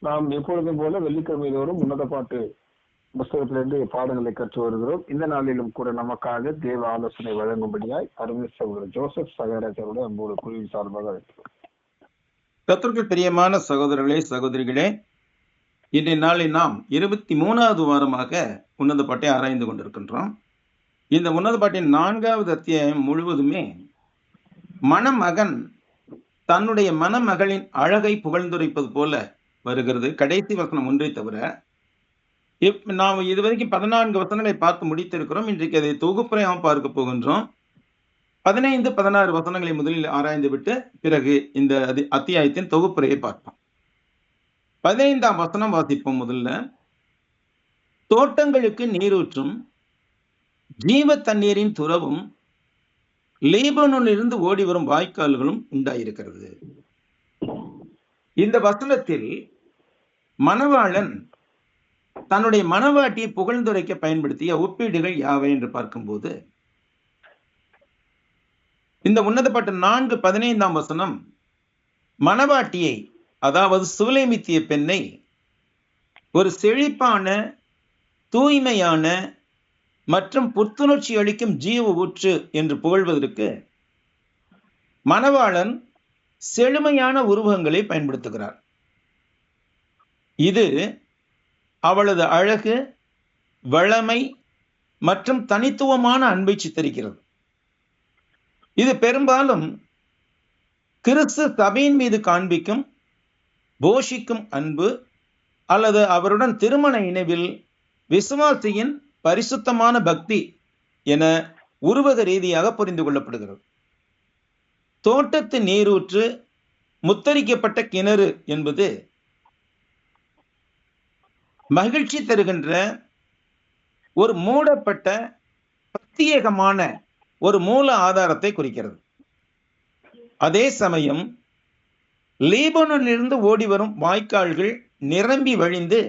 நாம் எப்பொழுதும் போல வெள்ளிக்கிழமை தோறும் உன்னத பாட்டு புஸ்தகத்திலிருந்து பாடங்களை கற்று வருகிறோம். இந்த நாளிலும் கூட நமக்காக தேவ ஆலோசனை வழங்கும்படியாய் அருமை சகோதரர் ஜோசப் சகராஜரோட அன்போடு குழுவின் சார்பாக அழைக்கிறோம். கர்த்தருக்கு பிரியமான சகோதரர்களே, சகோதரிகளே, இன்றைய நாளில் நாம் 23வது வாரமாக உன்னத பாட்டை ஆராய்ந்து கொண்டிருக்கின்றோம். இந்த உன்னத பாட்டின் 4வது அத்தியாயம் முழுவதுமே மணமகன் தன்னுடைய மணமகளின் அழகை புகழ்ந்துரைப்பது போல வருகிறது. கடைசி வசனம் ஒன்றை தவிர நாம் இதுவரைக்கும் 14 வசனங்களை பார்த்து முடித்திருக்கிறோம். இன்றைக்கு அதை தொகுப்புரையாக பார்க்க போகின்றோம். 15, 16 வசனங்களை முதலில் ஆராய்ந்து விட்டு பிறகு இந்த அத்தியாயத்தின் தொகுப்புரையை பார்ப்போம். 15ஆம் வசனம் வாசிப்போம். முதல்ல, தோட்டங்களுக்கு நீரூற்றும் ஜீவ தண்ணீரின் துறவும் லீபனோனிலிருந்து ஓடி வரும் வாய்க்கால்களும் உண்டாயிருக்கிறது. இந்த வசனத்தில் மணவாளன் தன்னுடைய மணவாட்டியை புகழ்ந்துரைக்க பயன்படுத்திய ஒப்பீடுகள் யாவை என்று பார்க்கும்போது, இந்த உன்னத பாட்டு 4:15ஆம் வசனம் மணவாட்டியை, அதாவது சுவலேமித்திய பெண்ணை, ஒரு செழிப்பான, தூய்மையான மற்றும் புத்துணர்ச்சி அளிக்கும் ஜீவ ஊற்று என்று புகழ்வதற்கு மணவாளன் செழுமையான உருவகங்களை பயன்படுத்துகிறார். இது அவளது அழகு, வளமை மற்றும் தனித்துவமான அன்பை சித்தரிக்கிறது. இது பெரும்பாலும் கிறிஸ்து சபையின் மீது காண்பிக்கும் போஷிக்கும் அன்பு அல்லது அவருடன் திருமண இணைவில் விசுவாசியின் பரிசுத்தமான பக்தி என உருவக ரீதியாக புரிந்து கொள்ளப்படுகிறது. தோட்டத்து நீரூற்று, முத்தரிக்கப்பட்ட கிணறு என்பது மகிழ்ச்சி தருகின்ற ஒரு மூடப்பட்ட பிரத்யேகமான ஒரு மூல ஆதாரத்தை குறிக்கிறது. அதே சமயம் லீபனோனிலிருந்து ஓடி வரும் வாய்க்கால்கள் நிரம்பி வழிந்து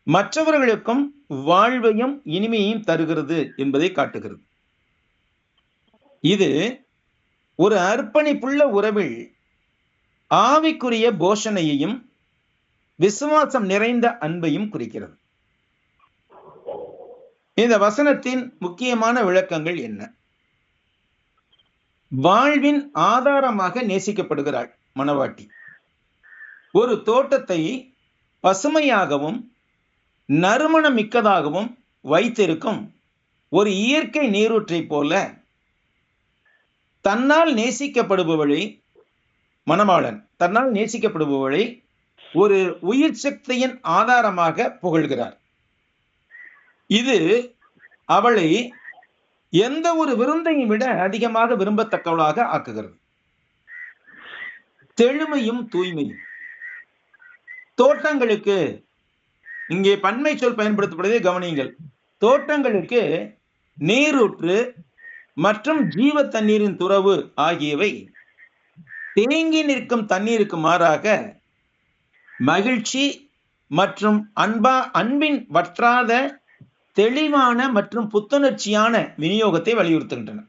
மற்றவர்களுக்கும் வாழ்வையும் இனிமையையும் தருகிறது என்பதை காட்டுகிறது. இது ஒரு அர்ப்பணிப்புள்ள உறவில் ஆவிக்குரிய போஷணையையும் விசுவாசம் நிறைந்த அன்பையும் குறிக்கிறது. இந்த வசனத்தின் முக்கியமான விளக்கங்கள் என்ன? வாழ்வின் ஆதாரமாக நேசிக்கப்படுகிறாள் மணவாட்டி. ஒரு தோட்டத்தை பசுமையாகவும் நறுமணம் மிக்கதாகவும் வைத்திருக்கும் ஒரு இயற்கை நீரூற்றை போல தன்னால் நேசிக்கப்படுபவளை, மணவாளன் தன்னால் நேசிக்கப்படுபவளை ஒரு உயிர் சக்தியின் ஆதாரமாக புகழ்கிறார். இது அவளை எந்த ஒரு விருந்தையும் விட அதிகமாக விரும்பத்தக்கவளாக ஆக்குகிறது. செழுமையும் தூய்மையும். தோட்டங்களுக்கு, இங்கே பன்மை சொல் பயன்படுத்தப்படுவதை கவனியுங்கள். தோட்டங்களுக்கு நீரூற்று மற்றும் ஜீவ தண்ணீரின் துறவு ஆகியவை தேங்கி நிற்கும் தண்ணீருக்கு மாறாக மகிழ்ச்சி மற்றும் அன்பின் வற்றாத தெளிவான மற்றும் புத்துணர்ச்சியான விநியோகத்தை வலியுறுத்துகின்றன.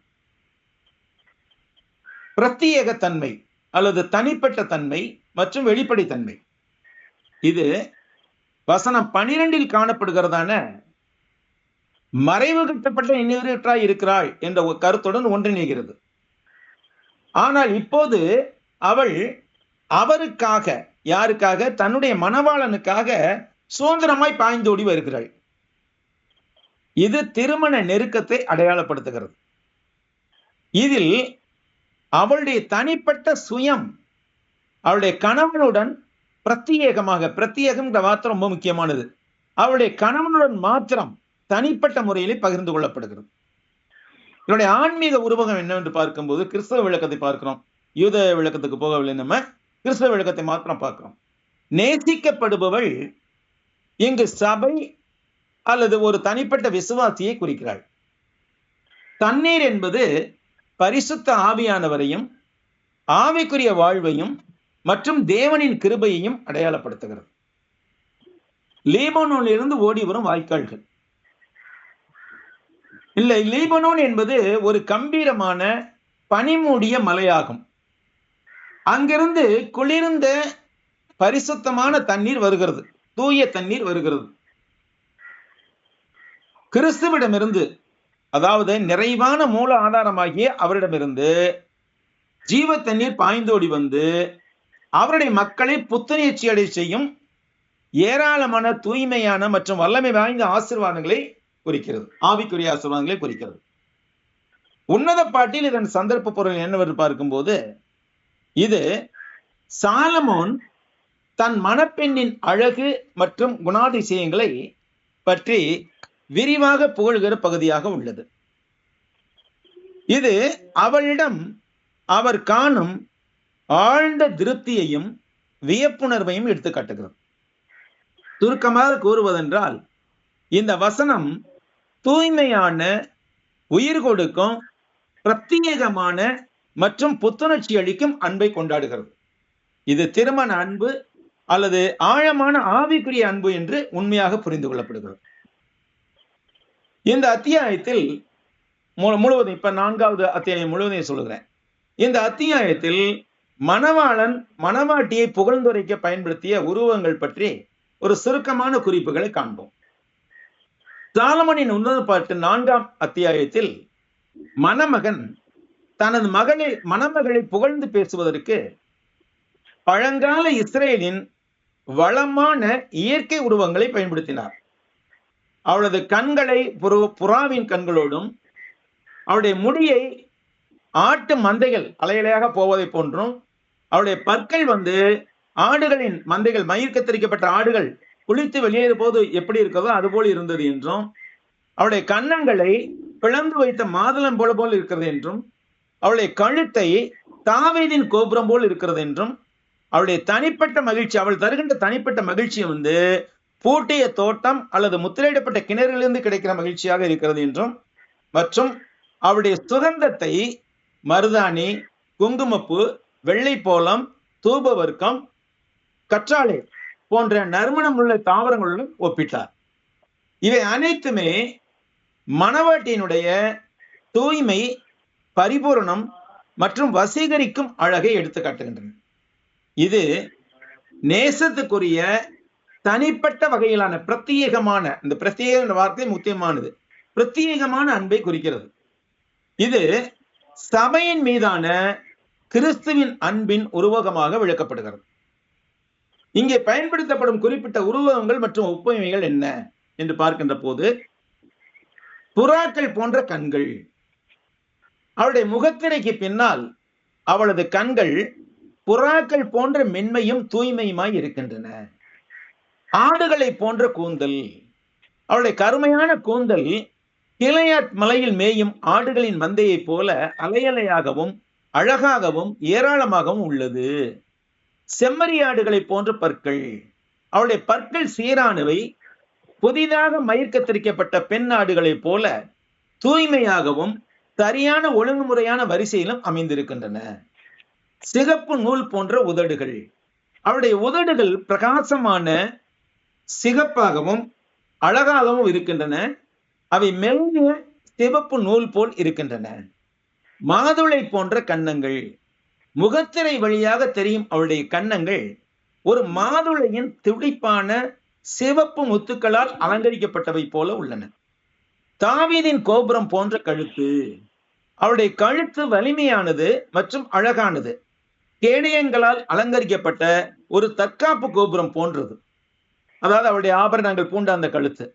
பிரத்யேக தன்மை அல்லது தனிப்பட்ட தன்மை மற்றும் வெளிப்படைத்தன்மை, இது வசனம் 12இல் காணப்படுகிறதான மறைவு கட்டப்பட்ட நீரூற்றாய் இருக்கிறாள் என்ற ஒரு கருத்துடன் ஒன்றிணைகிறது. ஆனால் இப்போது அவள் அவருக்காக, யாருக்காக? தன்னுடைய மணவாளனுக்காக சுதந்திரமாய் பாய்ந்தோடி வருகிறாள். இது திருமண நெருக்கத்தை அடையாளப்படுத்துகிறது. இதில் அவளுடைய தனிப்பட்ட சுயம் அவளுடைய கணவனுடன் பிரத்யேகம் வார்த்தை ரொம்ப முக்கியமானது. அவளுடைய கணவனுடன் மாத்திரம் தனிப்பட்ட முறையிலே பகிர்ந்து கொள்ளப்படுகிறது. இதனுடைய ஆன்மீக உருவகம் என்னவென்று பார்க்கும்போது கிறிஸ்தவ விளக்கத்தை பார்க்கிறோம். யூத விளக்கத்துக்கு போகவில்லை, நம்ம கிறிஸ்தவ விளக்கத்தை மாத்திரம் பார்க்கிறோம். நேசிக்கப்படுபவள் இங்கு சபை அல்லது ஒரு தனிப்பட்ட விசுவாசியை குறிக்கிறாள். தண்ணீர் என்பது பரிசுத்த ஆவியானவரையும் ஆவிக்குரிய வாழ்வையும் மற்றும் தேவனின் கிருபையையும் அடையாளப்படுத்துகிறது. லீபனோனிலிருந்து ஓடி வரும் வாய்க்கால்கள் இல்லை, லீபனோன் என்பது ஒரு கம்பீரமான பனிமூடிய மலையாகும். அங்கிருந்து குளிர்ந்த பரிசுத்தமான தண்ணீர் வருகிறது, தூய தண்ணீர் வருகிறது. கிறிஸ்துவிடமிருந்து, அதாவது நிறைவான மூல ஆதாரமாகிய அவரிடமிருந்து ஜீவ தண்ணீர் பாய்ந்தோடி வந்து அவருடைய மக்களை புத்துணர்ச்சி அடை செய்யும் ஏராளமான தூய்மையான மற்றும் வல்லமை வாய்ந்த ஆசீர்வாதங்களை குறிக்கிறது, ஆவிக்குரிய ஆசீர்வாதங்களை குறிக்கிறது. உன்னத பாட்டில் இதன் சந்தர்ப்ப பொருள் என்னவென்று பார்க்கும்போது, இது சாலமோன் தன் மணப்பெண்ணின் அழகு மற்றும் குணாதிசயங்களை பற்றி விரிவாக புகழ்கிற பகுதியாக உள்ளது. இது அவளிடம் அவர் காணும் ஆழ்ந்த திருப்தியையும் வியப்புணர்வையும் எடுத்து காட்டுகிறது. சுருக்கமாக கூறுவதென்றால், இந்த வசனம் தூய்மையான, உயிர் கொடுக்கும், பிரத்யேகமான மற்றும் புத்துணர்ச்சி அளிக்கும் அன்பை கொண்டாடுகிறது. இது திருமண அன்பு அல்லது ஆழமான ஆவிக்குரிய அன்பு என்று உண்மையாக புரிந்து கொள்ளப்படுகிறது. இந்த அத்தியாயத்தில் முழுவதும், இப்ப 4வது அத்தியாயம் முழுவதையும் சொல்லுகிறேன். இந்த அத்தியாயத்தில் மணவாளன் மணவாட்டியை புகழ்ந்துரைக்க பயன்படுத்திய உருவங்கள் பற்றி ஒரு சுருக்கமான குறிப்புகளை காண்போம். சாலமோனின் உன்னத பாட்டு 4ஆம் அத்தியாயத்தில் மணமகன் தனது மணமகளை புகழ்ந்து பேசுவதற்கு பழங்கால இஸ்ரேலின் வளமான இயற்கை உருவங்களை பயன்படுத்தினார். அவளது கண்களை புறாவின் கண்களோடும், அவருடைய முடியை ஆட்டு மந்தைகள் அலையலையாக போவதை போன்றும், அவருடைய பற்கள் ஆடுகளின் மந்தைகள், மயிர் கத்தரிக்கப்பட்ட ஆடுகள் குளித்து வெளியேறும் போது எப்படி இருக்கிறதோ அதுபோல் இருந்தது என்றும், அவருடைய கன்னங்களை பிளந்து வைத்த மாதுளம் போல் இருக்கிறது என்றும், அவளுடைய கழுத்தை தாவீதின் கோபுரம் போல் இருக்கிறது என்றும், அவளுடைய தனிப்பட்ட மகிழ்ச்சி, அவள் தருகின்ற தனிப்பட்ட மகிழ்ச்சி பூட்டிய தோட்டம் அல்லது முத்திரையிடப்பட்ட கிணறிலிருந்து கிடைக்கிற மகிழ்ச்சியாக இருக்கிறது என்றும், மற்றும் அவருடைய சுகந்தத்தை மருதாணி, குங்குமப்பூ, வெள்ளை போலம், தூபவர்க்கம், கற்றாழை போன்ற நறுமணம் உள்ள தாவரங்களுடன் ஒப்பிட்டார். இவை அனைத்துமே மணவாட்டியினுடைய தூய்மை, பரிபூரணம் மற்றும் வசீகரிக்கும் அழகை எடுத்து காட்டுகின்றன. இது நேசத்துக்குரிய தனிப்பட்ட வகையிலான பிரத்யேகமான, இந்த பிரத்யேக வார்த்தை முக்கியமானது, பிரத்யேகமான அன்பை குறிக்கிறது. இது சபையின் மீதான கிறிஸ்துவின் அன்பின் உருவகமாக விளக்கப்படுகிறது. இங்கே பயன்படுத்தப்படும் குறிப்பிட்ட உருவகங்கள் மற்றும் ஒப்புமைகள் என்ன என்று பார்க்கின்ற போது, புறாக்கள் போன்ற கண்கள், அவளுடைய முகத்திரைக்கு பின்னால் அவளது கண்கள் புறாக்கள் போன்ற மென்மையும் தூய்மையுமாய் இருக்கின்றன. ஆடுகளை போன்ற கூந்தல், அவளுடைய கருமையான கூந்தல் கிளையாத் மலையில் மேயும் ஆடுகளின் மந்தையை போல அலையலையாகவும் அழகாகவும் ஏராளமாகவும் உள்ளது. செம்மறி ஆடுகளை போன்ற பற்கள், அவளுடைய பற்கள் சீரானவை, புதிதாக மயிர் கத்தரிக்கப்பட்ட பெண் ஆடுகளை போல தூய்மையாகவும் சரியான ஒழுங்குமுறையான வரிசையிலும் அமைந்திருக்கின்றன. சிகப்பு நூல் போன்ற உதடுகள், அவருடைய உதடுகள் பிரகாசமான சிகப்பாகவும் அழகாகவும் இருக்கின்றன. அவை மெல்லிய சிவப்பு நூல் போல் இருக்கின்றன. மாதுளை போன்ற கன்னங்கள், முகத்திரை வழியாக தெரியும் அவளுடைய கன்னங்கள் ஒரு மாதுளையின் துடிப்பான சிவப்பு முத்துக்களால் அலங்கரிக்கப்பட்டவை போல உள்ளன. தாவீதின் கோபுரம் போன்ற கழுத்து, அவளுடைய கழுத்து வலிமையானது மற்றும் அழகானது, கேடயங்களால் அலங்கரிக்கப்பட்ட ஒரு தற்காப்பு கோபுரம் போன்றது. அதாவது அவளுடைய ஆபரணங்கள் பூண்ட அந்த கழுத்து,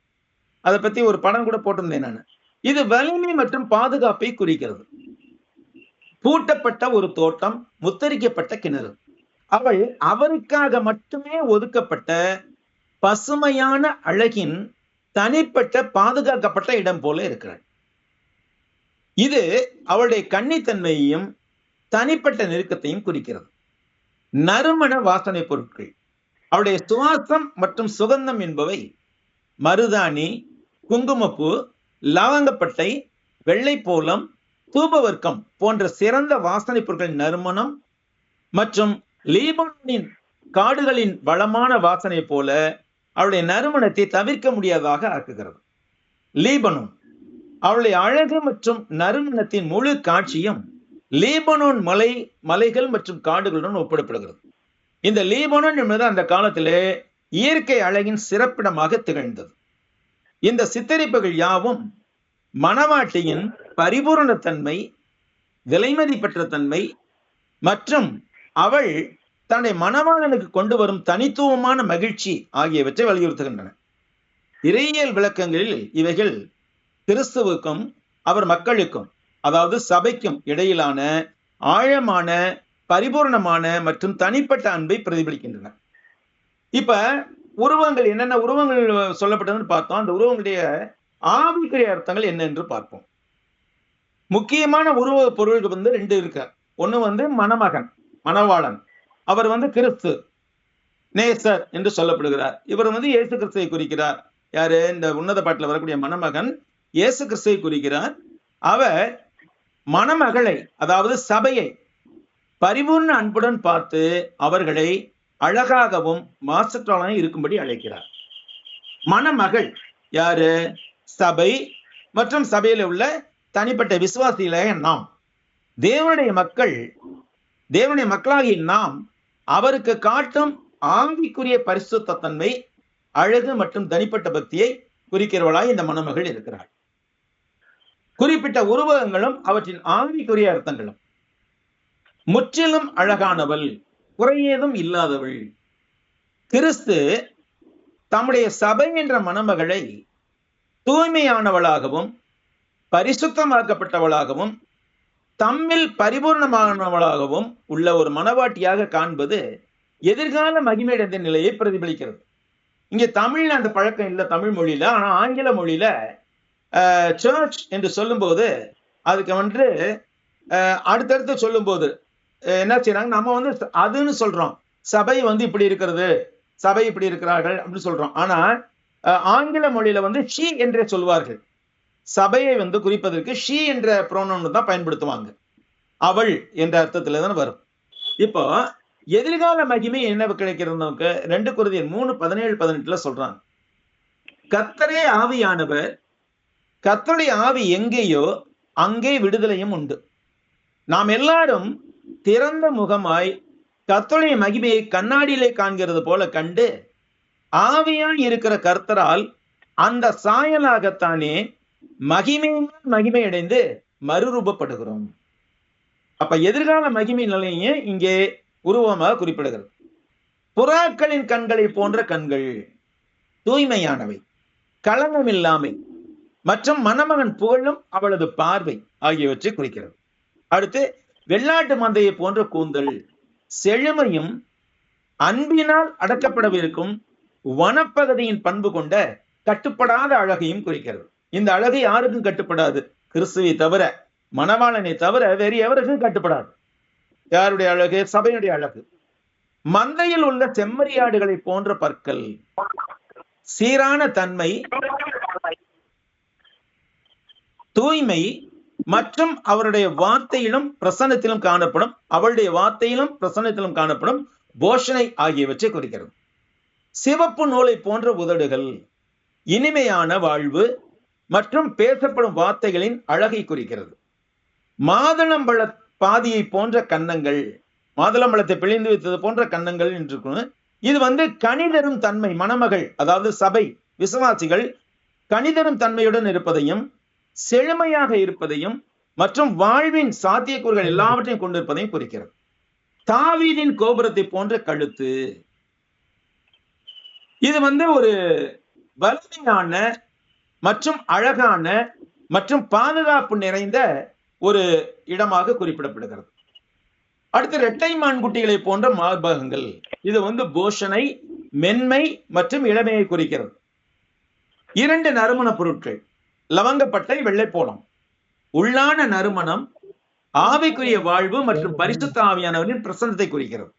அதை பத்தி ஒரு படம் கூட போட்டிருந்தேன் நான். இது வலிமை மற்றும் பாதுகாப்பை குறிக்கிறது. பூட்டப்பட்ட ஒரு தோட்டம், முத்தரிக்கப்பட்ட கிணறு, அவள் அவருக்காக மட்டுமே ஒதுக்கப்பட்ட பசுமையான அழகின் தனிப்பட்ட பாதுகாக்கப்பட்ட இடம் போல இருக்கிறாள். இது அவளுடைய கன்னித்தன்மையையும் தனிப்பட்ட நெருக்கத்தையும் குறிக்கிறது. நறுமண வாசனை பொருட்கள், அவருடைய சுவாசம் மற்றும் சுகந்தம் என்பவை மருதாணி, குங்குமப்பூ, லவங்கப்பட்டை, வெள்ளை போலம், தூபவர்க்கம் போன்ற சிறந்த வாசனை பொருட்களின் நறுமணம் மற்றும் லீபனோனின் காடுகளின் வளமான வாசனை போல அவளுடைய நறுமணத்தை தவிர்க்க முடியாததாக ஆக்குகிறது. லீபனோன், அவளுடைய அழகு மற்றும் நறுமணத்தின் முழு காட்சியும் லீபனோன் மலைகள் மற்றும் காடுகளுடன் ஒப்பிடப்படுகிறது. இந்த லீபனோன் என்பது அந்த காலத்திலே இயற்கை அழகின் சிறப்பிடமாக திகழ்ந்தது. இந்த சித்தரிப்புகள் யாவும் மணவாட்டியின் பரிபூரணத்தன்மை, விலைமதிப்பற்ற தன்மை மற்றும் அவள் தன்னை மணவாளனுக்கு கொண்டு வரும் தனித்துவமான மகிழ்ச்சி ஆகியவற்றை வலியுறுத்துகின்றன. இறையியல் விளக்கங்களில் இவைகள் கிறிஸ்துவுக்கும் அவர் மக்களுக்கும், அதாவது சபைக்கும் இடையிலான ஆழமான, பரிபூர்ணமான மற்றும் தனிப்பட்ட அன்பை பிரதிபலிக்கின்றன. இப்ப உருவங்கள் என்னென்ன உருவங்கள் சொல்லப்பட்டதுன்னு பார்த்தோம். அந்த உருவங்களுடைய ஆவிக்குரிய அர்த்தங்கள் என்ன என்று பார்ப்போம். முக்கியமான உருவ பொருள்கள் 2 இருக்கு. ஒண்ணு மணமகன், மணவாளன். அவர் கிறிஸ்து நேசர் என்று சொல்லப்படுகிறார். இவர் இயேசு கிறிஸ்துவை குறிக்கிறார். யாரு? இந்த உன்னத பாட்டில் வரக்கூடிய மணமகன் இயேசு கிறிஸ்துவை குறிக்கிறார். அவர் மணமகளை, அதாவது சபையை பரிபூர்ண அன்புடன் பார்த்து அவர்களை அழகாகவும் மாசற்றாலும் இருக்கும்படி அழைக்கிறார். மணமகள் யாரு? சபை மற்றும் சபையில உள்ள தனிப்பட்ட விசுவாசிகளே நாம், தேவனுடைய மக்களாகிய நாம் அவருக்கு காட்டும் ஆவிக்குரிய பரிசுத்த தன்மை, அழகு மற்றும் தனிப்பட்ட பக்தியை குறிக்கிறவளாய் இந்த மணமகள் இருக்கிறாள். குறிப்பிட்ட உருவகங்களும் அவற்றின் ஆவிக்குரிய அர்த்தங்களும். முற்றிலும் அழகானவள், குறையேதும் இல்லாதவள். கிறிஸ்து தம்முடைய சபை என்ற மணமகளை தூய்மையானவளாகவும் பரிசுத்தமாக்கப்பட்டவளாகவும் தம்மில் பரிபூர்ணமானவளாகவும் உள்ள ஒரு மணவாட்டியாக காண்பது எதிர்கால மகிமையடைந்த நிலையை பிரதிபலிக்கிறது. இங்க தமிழ்ல அந்த பழக்கம் இல்லை, தமிழ் மொழியில. ஆனா ஆங்கில மொழியில சர்ச் என்று சொல்லும்போது அதுக்கு அடுத்தடுத்து சொல்லும்போது என்ன செய்யறாங்க, நம்ம அதுன்னு சொல்றோம். சபை இப்படி இருக்கிறது, சபை இப்படி இருக்கிறார்கள் அப்படின்னு சொல்றோம். ஆனா ஆங்கில மொழியில ஷீ என்றே சொல்வார்கள். சபையை குறிப்பதற்கு ஷீ என்ற புரோனவுன் தான் பயன்படுத்துவாங்க. அவள் என்ற அர்த்தத்துல தான் வரும். இப்போ எதிர்கால மகிமை என்ன கிடைக்கிறது நமக்கு? 2 கொரிந்தியர் 3:17-18 சொல்றாங்க. கர்த்தரே ஆவியானவர், கர்த்தருடைய ஆவி எங்கேயோ அங்கே விடுதலையும் உண்டு. நாம் எல்லாரும் திறந்த முகமாய் கர்த்தருடைய மகிமையை கண்ணாடியிலே காண்கிறது போல கண்டு ஆவியாய் இருக்கிற கர்த்தரால் அந்த சாயலாகத்தானே மகிமை அடைந்து மறுரூபப்படுகிறோம். அப்ப எதிர்கால மகிமை நிலையை இங்கே உருவமாக குறிப்பிடுகிறது. புறாக்களின் கண்களை போன்ற கண்கள், தூய்மையானவை, களங்கமில்லாமை மற்றும் மணமகன் புகழும் அவளது பார்வை ஆகியவற்றை குறிக்கிறது. அடுத்து வெள்ளாட்டு மந்தையை போன்ற கூந்தல், செழுமையும் அன்பினால் அடக்கப்படவிருக்கும் வனப்பகுதியின் பண்பு கொண்ட கட்டுப்படாத அழகையும் குறிக்கிறது. இந்த அழகு யாருக்கும் கட்டுப்படாது, கிறிஸ்துவை தவிர, மணவாளனை தவிர வேறு எவருக்கும் கட்டுப்படாது. யாருடைய அழகு? சபையுடைய அழகு. மந்தையில் உள்ள செம்மறியாடுகளை போன்ற பற்கள், சீரான தன்மை, தூய்மை மற்றும் அவருடைய வார்த்தையிலும் பிரசன்னத்திலும் காணப்படும், அவளுடைய வார்த்தையிலும் பிரசன்னத்திலும் காணப்படும் போஷனை ஆகியவற்றை குறிக்கிறது. சிவப்பு நூலை போன்ற உதடுகள், இனிமையான வாழ்வு மற்றும் பேசப்படும் வார்த்தைகளின் அழகை குறிக்கிறது. மாதுளம்பழ பாதியை போன்ற கன்னங்கள், மாதுளம்பழத்தை பிழிந்து வைத்தது போன்ற கன்னங்கள் என்று இது கனிதரும் தன்மை, மணமகள் அதாவது சபை விசுவாசிகள் கனிதரும் தன்மையுடன் இருப்பதையும் செழுமையாக இருப்பதையும் மற்றும் வாழ்வின் சாத்தியக்கூறுகள் எல்லாவற்றையும் கொண்டிருப்பதையும் குறிக்கிறது. தாவீதின் கோபுரத்தை போன்ற கழுத்து, இது ஒரு வலிமையான மற்றும் அழகான மற்றும் பாதுகாப்பு நிறைந்த ஒரு இடமாக குறிப்பிடப்படுகிறது. அடுத்து இரட்டை மான்குட்டிகளை போன்ற மார்பகங்கள், இது போஷனை, மென்மை மற்றும் இளமையை குறிக்கிறது. 2 நறுமண பொருட்கள், லவங்கப்பட்டை, வெள்ளைப்போளம். உள்ளான நறுமணம் ஆவிக்குரிய வாழ்வு மற்றும் பரிசுத்த ஆவியானவரின் பிரசன்னத்தை குறிக்கிறது.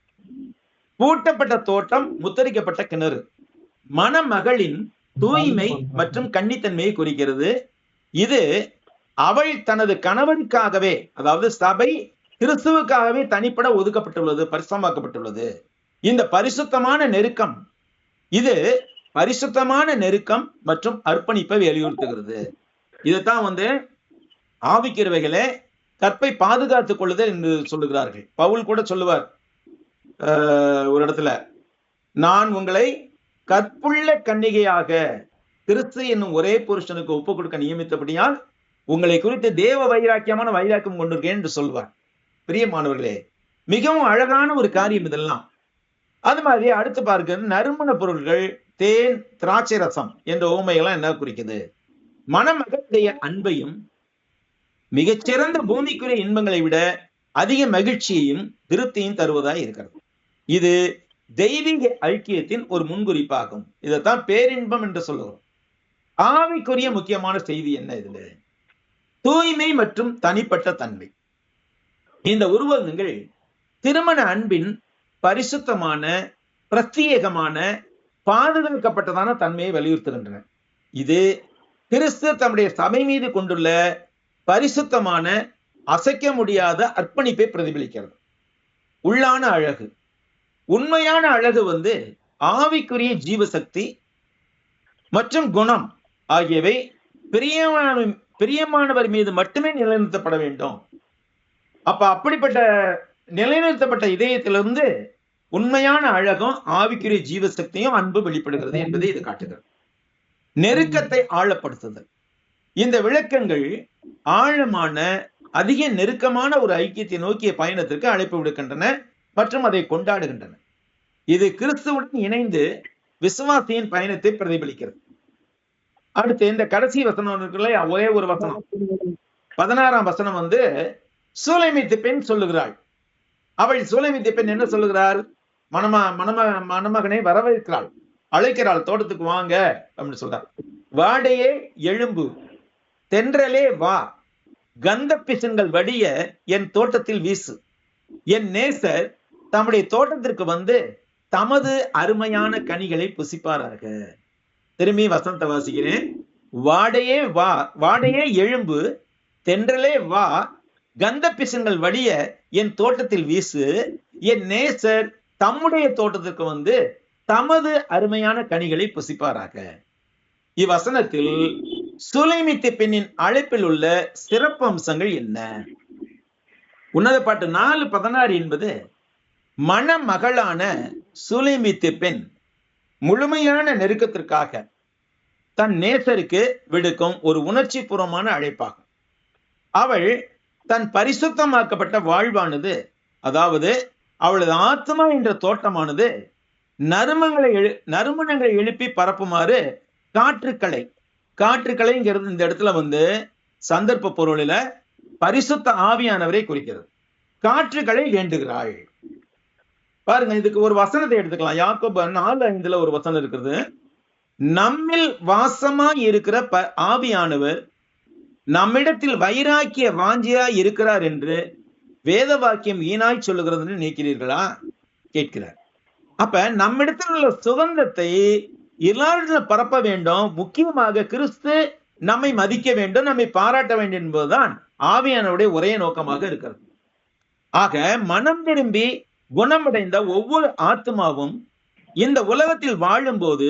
பூட்டப்பட்ட தோட்டம், முத்தரிக்கப்பட்ட கிணறு, மணமகளின் தூய்மை மற்றும் கன்னித்தன்மையை குறிக்கிறது. இது அவள் தனது கணவனுக்காகவே, அதாவது சபை கிறிஸ்துவுக்காகவே தனிப்பட ஒதுக்கப்பட்டுள்ளது, பரிசுத்தமாக்கப்பட்டுள்ளது. இந்த பரிசுத்தமான நெருக்கம், இது பரிசுத்தமான நெருக்கம் மற்றும் அர்ப்பணிப்பை வலியுறுத்துகிறது. இதைத்தான் ஆவிக்கிறவைகளே கற்பை பாதுகாத்துக் கொள்ளுதல் என்று சொல்லுகிறார்கள். பவுல் கூட சொல்லுவார், ஒரு இடத்துல, நான் உங்களை கற்புள்ள கன்னிகையாக கிறிஸ்து என்னும் ஒரே புருஷனுக்கு ஒப்பு கொடுக்க நியமித்தபடியால் உங்களை குறித்து தேவ வைராக்கியமான வைராக்கியம் கொண்டிருக்கேன் என்று சொல்வார். பிரியமானவர்களே, மிகவும் அழகான ஒரு காரியம் இதெல்லாம். அது மாதிரி அடுத்து பார்க்கிறது, நறுமண பொருள்கள், தேன், திராட்சை ரசம் என்ற ஓமையெல்லாம் என்ன குறிக்குது? மணமகளுடைய அன்பையும் மிகச்சிறந்த பூமிக்குரிய இன்பங்களை விட அதிக மகிழ்ச்சியையும் திருப்தியும் தருவதாய் இருக்கிறது. இது தெய்வீக ஐக்கியத்தின் ஒரு முன்குறிப்பாகும். இதைத்தான் பேரின்பம் என்று சொல்லுகிறோம். ஆவிக்குரிய முக்கியமான செய்தி என்ன இதுல? தூய்மை மற்றும் தனிப்பட்ட தன்மை. இந்த உருவகங்கள் திருமண அன்பின் பரிசுத்தமான, பிரத்யேகமான, பாதுகாக்கப்பட்டதான தன்மையை வலியுறுத்துகின்றன. இது கிறிஸ்து தம்முடைய சபை மீது கொண்டுள்ள பரிசுத்தமான, அசைக்க முடியாத அர்ப்பணிப்பை பிரதிபலிக்கிறது. உள்ளான அழகு, உண்மையான அழகு ஆவிக்குரிய ஜீவசக்தி மற்றும் குணம் ஆகியவை பிரியமானவர் மீது மட்டுமே நிலைநிறுத்தப்பட வேண்டும். அப்படிப்பட்ட நிலைநிறுத்தப்பட்ட இதயத்திலிருந்து உண்மையான அழகும் ஆவிக்குரிய ஜீவசக்தியும் அன்பு வெளிப்படுகிறது என்பதை இது காட்டுகிறது. நெருக்கத்தை ஆழப்படுத்துதல். இந்த விளக்கங்கள் ஆழமான, அதிக நெருக்கமான ஒரு ஐக்கியத்தை நோக்கிய பயணத்திற்கு அழைப்பு விடுக்கின்றன மற்றும் அதை கொண்டாடுகின்றன. இது கிறிஸ்துவுடன் இணைந்து விசுவாசியின் பயணத்தை பிரதிபலிக்கிறது. அடுத்து இந்த கடைசி வசனம் இருக்குல்ல, ஒரே ஒரு வசனம், 16ஆம் வசனம் சூலைமித்து பெண் சொல்லுகிறாள். அவள் சூலைமித்து பெண் என்ன சொல்லுகிறாள்? மணமகனை வரவேற்கிறாள், அழைக்கிறாள், தோட்டத்துக்கு வாங்க அப்படின்னு சொல்றாள். வாடையே எழும்பு, தென்றலே வா, கந்த பிசுங்கள் வடிய என் தோட்டத்தில் வீசு. என் நேசர் தம்முடைய தோட்டத்திற்கு தமது அருமையான கனிகளை புசிப்பாராக. திரும்பி வசனத்தை வாசிக்கிறேன். வாடையே வா, வாடையே எழும்பு, தென்றலே வா, கந்த பிசுங்கள் வடிய என் தோட்டத்தில் வீசு. என் நேசர் தம்முடைய தோட்டத்திற்கு தமது அருமையான கனிகளை புசிப்பாராக. இவ்வசனத்தில் சூலைமித்து பெண்ணின் அழைப்பில் உள்ள சிறப்பு அம்சங்கள் என்ன? உன்னத பாட்டு 4:16 என்பது மணமகளான சூலைமித்து பெண் முழுமையான நெருக்கத்திற்காக தன் நேசருக்கு விடுக்கும் ஒரு உணர்ச்சி பூர்வமான அழைப்பாகும். அவள் தன் பரிசுத்தமாக்கப்பட்ட வாழ்வானது, அதாவது அவளது ஆத்மா என்ற தோட்டமானது நறுமணங்களை எழுப்பி பரப்புமாறு காற்றுக்களைங்கிறது இந்த இடத்துல சந்தர்ப்ப பொருளில பரிசுத்த ஆவியானவரை குறிக்கிறது. காற்றுகளை வேண்டுகிறாள். பாருங்க, இதுக்கு ஒரு வசனத்தை எடுத்துக்கலாம். யாக்கோபு 4:5 ஒரு வசனம் இருக்குது. நம்மில் வாசமாய் இருக்கிற ஆவியானவர் நம்மிடத்தில் வைராக்கிய வாஞ்சியா இருக்கிறார் என்று வேத வாக்கியம் வீணாய் சொல்லுகிறது நினைக்கிறீர்களா கேட்கிறார். அப்ப நம்மிடத்தில் உள்ள சுகந்தத்தை எல்லாரிடத்திலும் பரப்ப வேண்டும். முக்கியமாக கிறிஸ்து நம்மை மதிக்க வேண்டும், நம்மை பாராட்ட வேண்டும் என்பதுதான் ஆவியானவருடைய ஒரே நோக்கமாக இருக்கிறது. ஆக மனம் திரும்பி குணமடைந்த ஒவ்வொரு ஆத்மாவும் இந்த உலகத்தில் வாழும் போது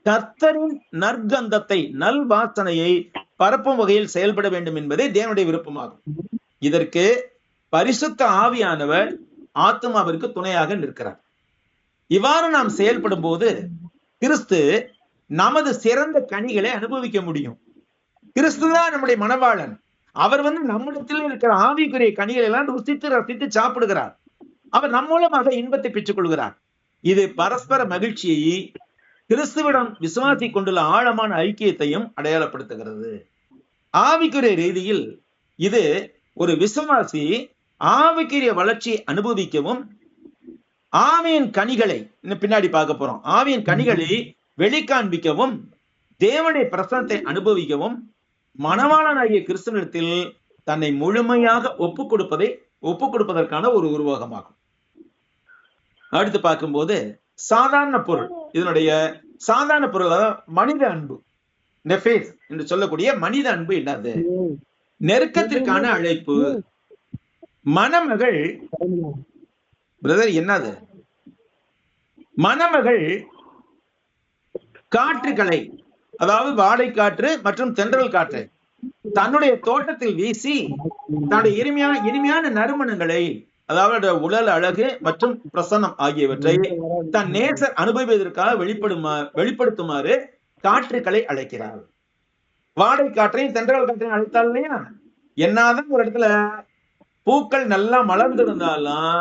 கர்த்தரின் நற்கந்தத்தை, நல் வாசனையை பரப்பும் வகையில் செயல்பட வேண்டும் என்பதே தேவனுடைய விருப்பமாகும். இதற்கு பரிசுத்த ஆவியானவர் ஆத்மாவிற்கு துணையாக நிற்கிறார். இவ்வாறு நாம் செயல்படும் போது கிறிஸ்து நமது சிறந்த கனிகளை அனுபவிக்க முடியும். கிறிஸ்துதான் நம்முடைய மணவாளன். அவர் நம்மிடத்தில் இருக்கிற ஆவிக்குரிய கனிகளை எல்லாம் ருசித்து ரசித்து சாப்பிடுகிறார். அவர் நம் மூலமாக இன்பத்தை பெற்றுக் கொள்கிறார். இது பரஸ்பர மகிழ்ச்சியை, கிறிஸ்துவிடம் விசுவாசி கொண்டுள்ள ஆழமான ஐக்கியத்தையும் அடையாளப்படுத்துகிறது. ஆவிக்குரிய ரீதியில் இது ஒரு விசுவாசி ஆவிக்குரிய வளர்ச்சி அனுபவிக்கவும், ஆவியின் கனிகளை பின்னாடி பார்க்க போறோம், ஆவியின் கனிகளை வெளிக்காண்பிக்கவும், தேவனுடைய பிரசன்னத்தை அனுபவிக்கவும், மணவாளனாகிய கிறிஸ்துவிடத்தில் தன்னை முழுமையாக ஒப்புக் கொடுப்பதற்கான ஒரு உருவகமாகும். அடுத்து பார்க்கும்போது சாதாரண பொருள், இதனுடைய சாதாரண பொருள் மனித அன்பு, நெஃபேஸ் என்று சொல்லக்கூடிய மனித அன்பு என்னது? நெருக்கத்திற்கான அழைப்பு. மணமகள் பிரதர் என்னது? மணமகள் காற்றுகளை, அதாவது வாடை காற்று மற்றும் தென்றல் காற்றை தன்னுடைய தோட்டத்தில் வீசி தன்னுடைய இனிமையான நறுமணங்களை, அதாவது உடல் அழகு மற்றும் பிரசன்னம் ஆகியவற்றை தன் நேசர் அனுபவிப்பதற்காக வெளிப்படுத்துமாறு காற்றுக்களை அழைக்கிறார். வாடை காற்றையும் தென்றல் காற்றையும் அழைத்தால் இல்லையா, என்னதான் ஒரு இடத்துல பூக்கள் நல்லா மலர்ந்திருந்தாலும்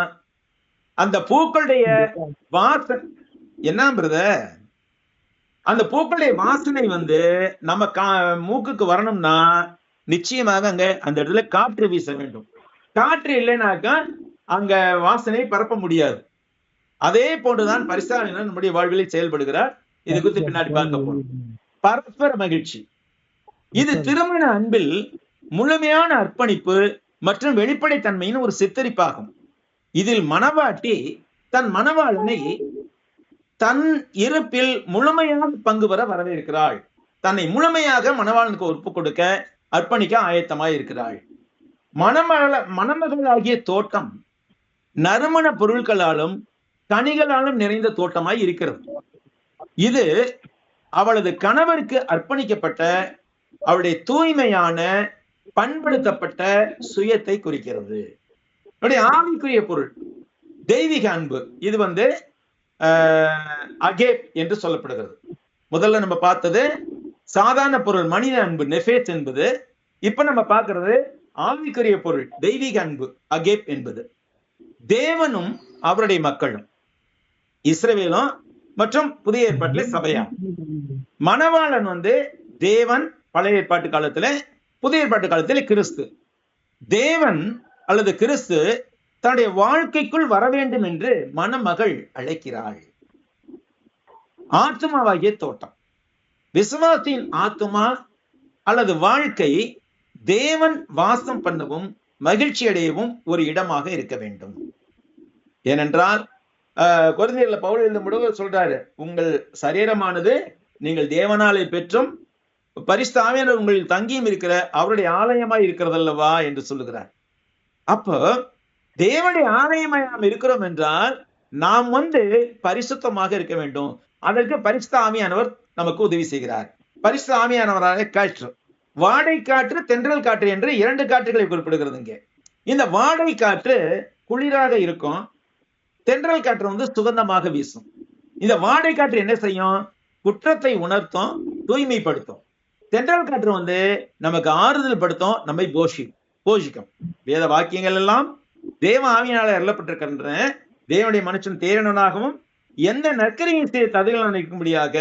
அந்த பூக்களுடைய வாசனை என்ன பிரதர், அந்த பூக்களுடைய வாசனை நம்ம மூக்குக்கு வரணும்னா நிச்சயமாக அங்க அந்த இடத்துல காற்று வீச வேண்டும். காற்று இல்லைனாக்கா அங்க வாசனை பரப்ப முடியாது. அதே போன்றுதான் பரிசாவினர் நம்முடைய வாழ்வில் செயல்படுகிறார். இது குறித்து பின்னாடி பார்க்க போறோம். பரஸ்பர மகிழ்ச்சி, இது திருமண அன்பில் முழுமையான அர்ப்பணிப்பு மற்றும் வெளிப்படைத்தன்மையின் ஒரு சித்தரிப்பாகும். இதில் மணவாட்டி தன் மணவாளனை தன் இருப்பில் முழுமையாக பங்கு பெற வரவேற்கிறாள். தன்னை முழுமையாக மணவாளனுக்கு ஒப்பு கொடுக்க அர்ப்பணிக்க ஆயத்தமாய் இருக்கிறாள். மணமகள் ஆகிய தோட்டம் நறுமண பொருட்களாலும் கனிகளாலும் நிறைந்த தோட்டமாய் இருக்கிறது. இது அவளது கணவருக்கு அர்ப்பணிக்கப்பட்ட அவளுடைய தூய்மையான பண்படுத்தப்பட்ட சுயத்தை குறிக்கிறது. ஆவிக்குரிய பொருள் தெய்வீக அன்பு, இது அகேப் என்று சொல்லப்படுகிறது. முதல்ல நம்ம பார்த்தது சாதாரண பொருள் மனித அன்பு நெஃபேத் என்பது. இப்ப நம்ம பார்க்கிறது ஆவிக்குரிய பொருள் தெய்வீக அன்பு அகேப் என்பது. தேவனும் அவருடைய மக்களும், இஸ்ரவேலும் மற்றும் புதிய ஏற்பாட்டிலே சபையா. மணவாளன் தேவன் பழைய ஏற்பாட்டு காலத்துல, புதிய ஏற்பாட்டு காலத்துல கிறிஸ்து. தேவன் அல்லது கிறிஸ்து தன்னுடைய வாழ்க்கைக்குள் வர வேண்டும் என்று மணமகள் அழைக்கிறாள். ஆத்துமாவாகிய தோட்டம், விசுவாசியின் ஆத்துமா அல்லது வாழ்க்கை தேவன் வாசம் பண்ணவும் மகிழ்ச்சி அடையவும் ஒரு இடமாக இருக்க வேண்டும். ஏனென்றால் கொரிந்தியர்ல பவுல் எழுதும் பொழுது சொல்றாரு, உங்கள் சரீரமானது நீங்கள் தேவனாலே பெற்றும் பரிசுத்த ஆவியானவர் உங்களில் தங்கியும் இருக்கிற அவருடைய ஆலயமாய் இருக்கிறதல்லவா என்று சொல்லுகிறார். அப்போ தேவனுடைய ஆலயமாய் நாம் இருக்கிறோம் என்றால் நாம் பரிசுத்தமாக இருக்க வேண்டும். அதற்கு பரிசுத்த ஆவியானவர் நமக்கு உதவி செய்கிறார். பரிசுத்த ஆவியானவராக காற்று, வாடை காற்று, தென்றல் காற்று என்று இரண்டு காற்றுகளை குறிப்பிடுகிறது இங்கே. இந்த வாடை காற்று குளிராக இருக்கும், தென்றல் காற்று சுகந்தமாக வீசும். இந்த வாடை காற்று என்ன செய்யும்? குற்றத்தை உணர்த்தும், தூய்மைப்படுத்தும். தென்றல் காற்று நமக்கு ஆறுதல் படுத்தும், நம்மை போஷிக்கும். வேத வாக்கியங்கள் எல்லாம் தேவ ஆவியினால அருளப்பட்டிருக்கின்றன. தேவனுடைய மனுஷன் தேரனாகவும் எந்த நற்கரியை செய்ய தகுதிகள் நிற்கும்படியாக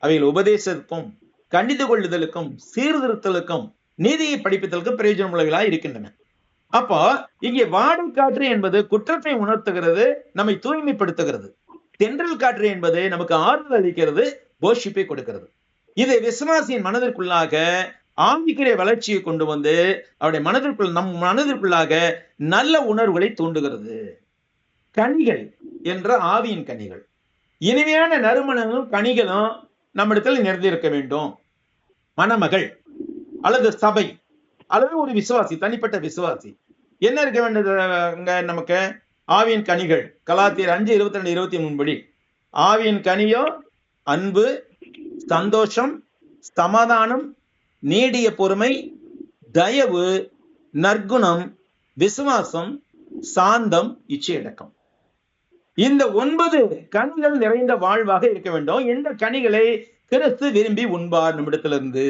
அவைகள் உபதேசத்துக்கும் கண்டித்து கொள்ளுதலுக்கும் சீர்திருத்தலுக்கும் நீதியை படிப்பதற்கு பிரயோஜனம் உள்ளவைகளாக இருக்கின்றன. அப்போ இங்கே வாடை காற்று என்பது குற்றத்தை உணர்த்துகிறது, நம்மை தூய்மைப்படுத்துகிறது. தென்றல் காற்று என்பது நமக்கு ஆறுதல் அளிக்கிறது, போஷிப்பை கொடுக்கிறது. இது விசுவாசியின் மனதிற்குள்ளாக ஆவிக்குரிய வளர்ச்சியை கொண்டு அவருடைய நம் மனதிற்குள்ளாக நல்ல உணர்வுகளை தூண்டுகிறது. கனிகள் என்ற ஆவியின் கனிகள், இனிமையான நறுமணங்களும் கனிகளும் நம்மிடத்தில் நிறைந்திருக்க வேண்டும். மணமகள் அல்லது சபை அல்லது ஒரு விசுவாசி, தனிப்பட்ட விசுவாசி என்ன இருக்க வேண்டியது? நமக்கு ஆவியின் கனிகள் கலாத்தியர் 5:22-23 படி ஆவியின் கனியோ அன்பு, சந்தோஷம், சமாதானம், நீடிய பொறுமை, தயவு, நற்குணம், விசுவாசம், சாந்தம், இச்சையடக்கம். இந்த 9 கனிகள் நிறைந்த வாழ்வாக இருக்க வேண்டும். இந்த கனிகளை கிறிஸ்து விரும்பி உண்பார் நம்மிடத்திலிருந்து.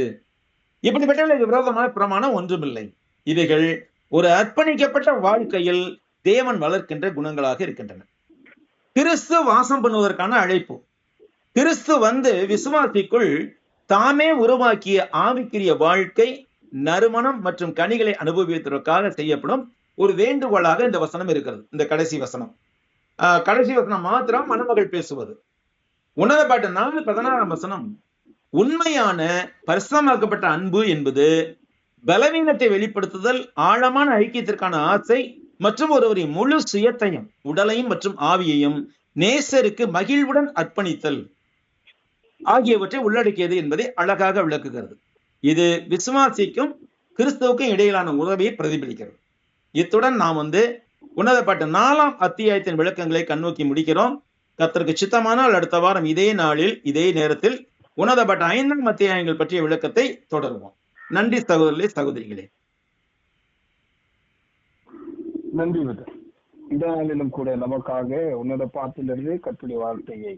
இப்படிப்பட்ட விரோதமான பிரமாணம் ஒன்றுமில்லை. இவைகள் ஒரு அர்ப்பணிக்கப்பட்ட வாழ்க்கையில் தேவன் வளர்க்கின்ற குணங்களாக இருக்கின்றன. கிறிஸ்து வாசம் பண்ணுவதற்கான அழைப்பு. கிறிஸ்து விசுவாசிக்குள் தாமே உருவாக்கிய ஆவிக்குரிய வாழ்க்கை, நறுமணம் மற்றும் கனிகளை அனுபவிப்பதற்காக செய்யப்படும் ஒரு வேண்டுகோளாக இந்த வசனம் இருக்கிறது. இந்த கடைசி வசனம் மாத்திரம் மணமகள் பேசுவது. உன்னத பாட்டு 4:16 வசனம், உண்மையான பரிசுத்தமாக்கப்பட்ட அன்பு என்பது பலவீனத்தை வெளிப்படுத்துதல், ஆழமான ஐக்கியத்திற்கான ஆசை மற்றும் ஒருவரின் முழு சுயத்தையும் உடலையும் மற்றும் ஆவியையும் நேசருக்கு மகிழ்வுடன் அர்ப்பணித்தல் ஆகியவற்றை உள்ளடக்கியது என்பதை அழகாக விளக்குகிறது. இது விசுவாசிக்கும் கிறிஸ்துவுக்கும் இடையிலான உறவை பிரதிபலிக்கிறது. இத்துடன் நாம் உன்னத பாட்டு 4ஆம் அத்தியாயத்தின் விளக்கங்களை கண்ணோக்கி முடிக்கிறோம். கர்த்தருக்கு சித்தமானால் அடுத்த வாரம் இதே நாளில் இதே நேரத்தில் உன்னத பாட்டு 5ஆம் அத்தியாயங்கள் பற்றிய விளக்கத்தை தொடருவோம். நன்றி சகோதரர்களே, சகோதரிகளே. நன்றி. இந்த நாளிலும் கூட நமக்காக உன்னத பாட்டிலிருந்து கர்த்தருடைய வார்த்தையை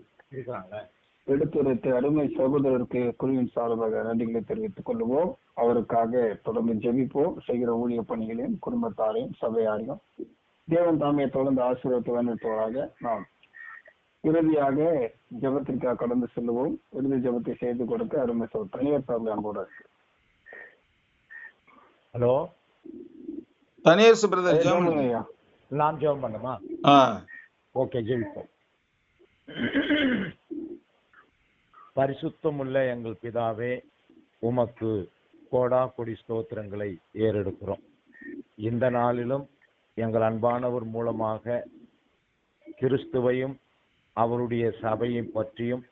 எடுத்துரைத்து அருமை சகோதரருக்கு குழுவின் சார்பாக நன்றிகளை தெரிவித்துக் கொள்வோம். அவருக்காக தொடர்ந்து ஜெபிப்போம். செய்கிற ஊழிய பணிகளையும் குடும்பத்தாரையும் சபையாரையும் தேவன் தாமே தொடர்ந்து ஆசீர்வாதத்தை வழிநடத்துவதாக நாம் இறுதியாக ஜெபத்திற்காக கடந்து செல்லுவோம். இறுதி ஜெபத்தை செய்து கொடுக்க அருமை தனியார் சார்பில் அன்போடு. ஹலோ, தனியார் பிரதர் ஜெபம் ஐயா, நான் ஜெபம் பண்ணுமா? ஓகே, ஜெபிப்போம். பரிசுத்தமுள்ள எங்கள் பிதாவே, உமக்கு கோடா கொடி ஸ்தோத்திரங்களை ஏறெடுக்கிறோம். இந்த நாளிலும் எங்கள் அன்பானவர் மூலமாக கிறிஸ்துவையும் அவருடைய சபையை பற்றியும்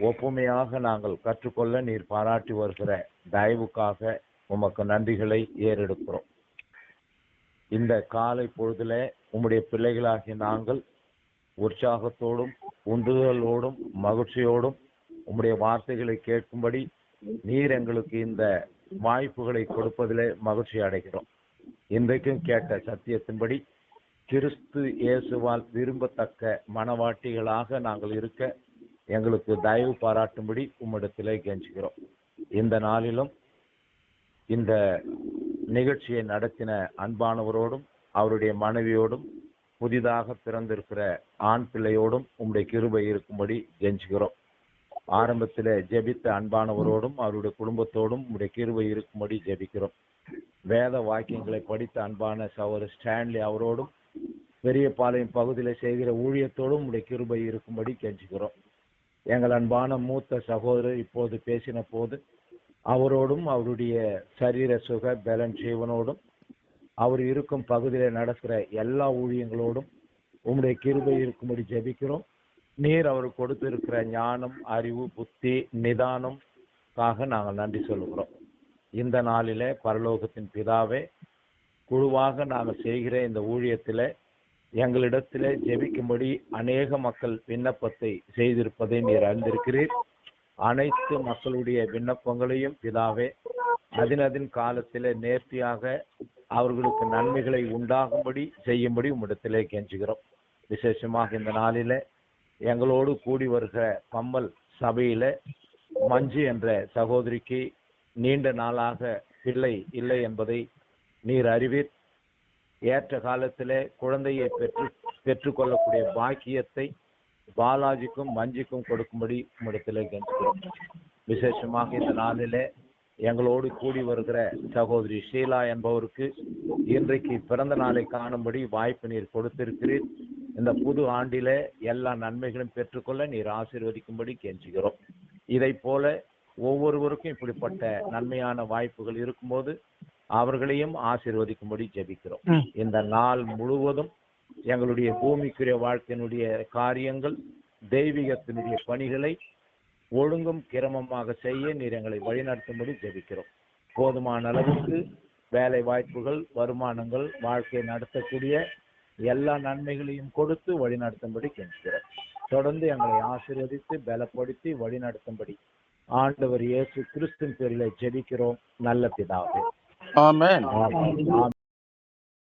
ஒப்புமையாக நாங்கள் கற்றுக்கொள்ள நீர் பாராட்டி வருகிற தயவுக்காக உமக்கு நன்றிகளை ஏறெடுக்கிறோம். இந்த காலை பொழுதுல உம்முடைய பிள்ளைகளாகிய நாங்கள் உற்சாகத்தோடும் உந்துதலோடும் மகிழ்ச்சியோடும் உம்முடைய வார்த்தைகளை கேட்கும்படி நீர் எங்களுக்கு இந்த வாய்ப்புகளை கொடுப்பதிலே மகிழ்ச்சி அடைகிறோம். இன்றைக்கும் கேட்ட சத்தியத்தின்படி கிறிஸ்து இயேசுவால் விரும்பத்தக்க மனவாட்டிகளாக நாங்கள் இருக்க எங்களுக்கு தயவு பாராட்டும்படி உம்மிடத்திலே கெஞ்சுகிறோம். இந்த நாளிலும் இந்த நிகழ்ச்சியை நடத்தின அன்பானவரோடும் அவருடைய மனைவியோடும் புதிதாக பிறந்திருக்கிற ஆண் பிள்ளையோடும் உம்முடைய கிருபை இருக்கும்படி கெஞ்சுகிறோம். ஆரம்பத்தில் ஜெபித்த அன்பானவரோடும் அவருடைய குடும்பத்தோடும் உம்முடைய கிருபை இருக்கும்படி ஜெபிக்கிறோம். வேத வாக்கியங்களை படித்த அன்பான சகோதரர் ஸ்டான்லி அவரோடும் பெரிய பாளையம் பகுதியில் செய்கிற ஊழியத்தோடும் உடைய கிருபை இருக்கும்படி கெஞ்சுகிறோம். எங்கள் அன்பான மூத்த சகோதரர் இப்போது பேசின போது அவரோடும் அவருடைய சரீர சுக பலன் ஜீவனோடும் அவர் இருக்கும் பகுதியில் நடக்கிற எல்லா ஊழியங்களோடும் உம்முடைய கிருபை இருக்கும்படி ஜெபிக்கிறோம். நீர் அவர் கொடுத்திருக்கிற ஞானம், அறிவு, புத்தி, நிதானம்காக நாங்கள் நன்றி சொல்லுகிறோம். இந்த நாளிலே பரலோகத்தின் பிதாவே, குழுவாக நாங்கள் செய்கிற இந்த ஊழியத்தில் எங்களிடத்தில் ஜெபிக்கும்படி அநேக மக்கள் விண்ணப்பத்தை செய்திருப்பதை நீர் அறிந்திருக்கிறீர். அனைத்து மக்களுடைய விண்ணப்பங்களையும் பிதாவே அதின் காலத்தில் நேர்த்தியாக அவர்களுக்கு நன்மைகளை உண்டாகும்படி செய்யும்படி உம்மிடத்திலே கெஞ்சுகிறோம். விசேஷமாக இந்த நாளில எங்களோடு கூடி வருகிற பம்மல் சபையில மஞ்சு என்ற சகோதரிக்கு நீண்ட நாளாக பிள்ளை இல்லை என்பதை நீர் அறிவீர். ஏற்ற காலத்திலே குழந்தையை பெற்றுக்கொள்ளக்கூடிய பாக்கியத்தை பாலாஜிக்கும் மஞ்சுக்கும் கொடுக்கும்படி உம்மிடத்திலே கெஞ்சுகிறோம். விசேஷமாக இந்த நாளிலே எங்களோடு கூடி வருகிற சகோதரி ஷீலா என்பவருக்கு இன்றைக்கு பிறந்த நாளை காணும்படி வாய்ப்பு நீர் கொடுத்திருக்கிறீர். இந்த புது ஆண்டிலே எல்லா நன்மைகளும் பெற்றுக்கொள்ள நீர் ஆசீர்வதிக்கும்படி கெஞ்சுகிறோம். இதை போல ஒவ்வொருவருக்கும் இப்படிப்பட்ட நன்மையான வாய்ப்புகள் இருக்கும்போது அவர்களையும் ஆசீர்வதிக்கும்படி ஜெபிக்கிறோம். இந்த நாள் முழுவதும் எங்களுடைய பூமிக்குரிய வாழ்க்கையினுடைய காரியங்கள், தெய்வீகத்தினுடைய பணிகளை ஒழுங்கும் கிரமமாக செய்ய நீர் எங்களை வழிநடத்தும்படி ஜெபிக்கிறோம். போதுமான அளவுக்கு வேலை வாய்ப்புகள், வருமானங்கள், வாழ்க்கையை நடத்தக்கூடிய எல்லா நன்மைகளையும் கொடுத்து வழிநடத்தும்படி கெஞ்சுகிறோம். தொடர்ந்து எங்களை ஆசீர்வதித்து பலப்படுத்தி வழிநடத்தும்படி ஆண்டவர் இயேசு கிறிஸ்துவின் பேரிலே ஜெபிக்கிறோம் நல்ல பிதாவே. ஆமென்.